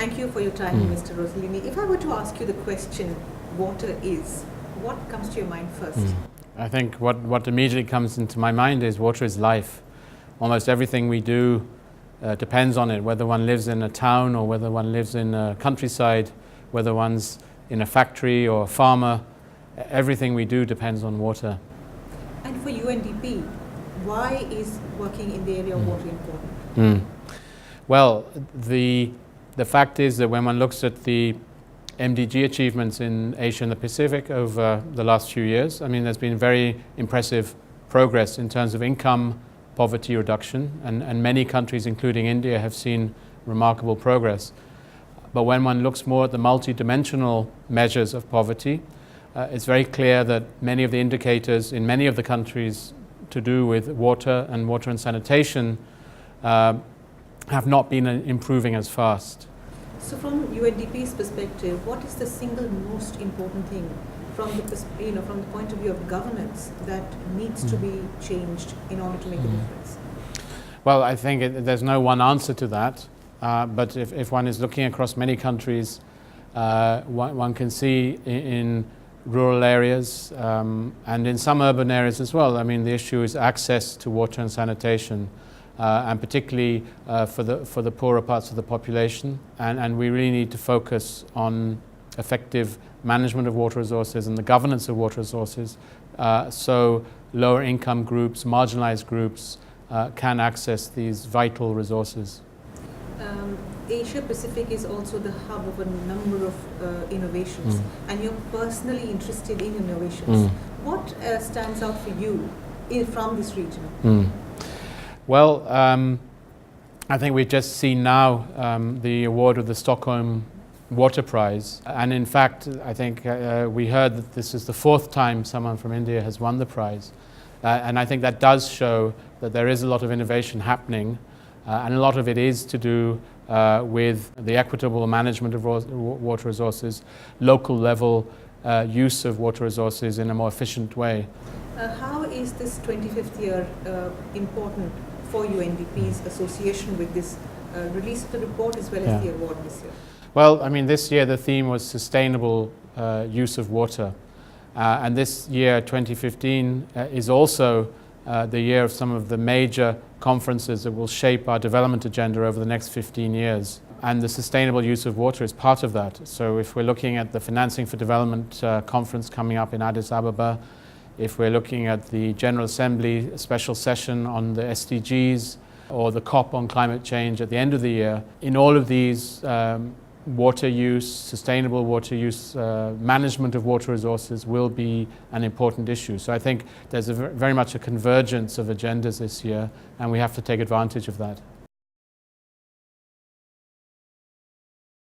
Thank you for your time, Mr. Rosellini. If I were to ask you the question, water is, what comes to your mind first? I think what immediately comes into my mind is water is life. Almost everything we do depends on it, whether one lives in a town or whether one lives in a countryside, whether one's in a factory or a farmer. Everything we do depends on water. And for UNDP, why is working in the area of water important? Well, the fact is that when one looks at the MDG achievements in Asia and the Pacific over the last few years, I mean, there's been very impressive progress in terms of income poverty reduction, and many countries, including India, have seen remarkable progress. But when one looks more at the multidimensional measures of poverty, it's very clear that many of the indicators in many of the countries to do with water and sanitation have not been improving as fast. So from UNDP's perspective, what is the single most important thing from the point of view of governance that needs to be changed in order to make a difference? Well, I think there's no one answer to that, but if one is looking across many countries, one can see in rural areas and in some urban areas as well. I mean, the issue is access to water and sanitation, and particularly for the poorer parts of the population, and we really need to focus on effective management of water resources and the governance of water resources, so lower income groups, marginalized groups can access these vital resources. Asia Pacific is also the hub of a number of innovations, and you're personally interested in innovations. What stands out for you from this region? Well, I think we've just seen now the award of the Stockholm Water Prize, and in fact I think we heard that this is the fourth time someone from India has won the prize, and I think that does show that there is a lot of innovation happening, and a lot of it is to do with the equitable management of water resources, local level use of water resources in a more efficient way. How is this 25th year important for UNDP's association with this release of the report as well as the award this year? Well, I mean, this year the theme was sustainable use of water. And this year, 2015, is also the year of some of the major conferences that will shape our development agenda over the next 15 years. And the sustainable use of water is part of that. So if we're looking at the Financing for Development conference coming up in Addis Ababa, if we're looking at the General Assembly special session on the SDGs, or the COP on climate change at the end of the year, in all of these water use, sustainable water use, management of water resources will be an important issue. So I think there's very much a convergence of agendas this year, and we have to take advantage of that.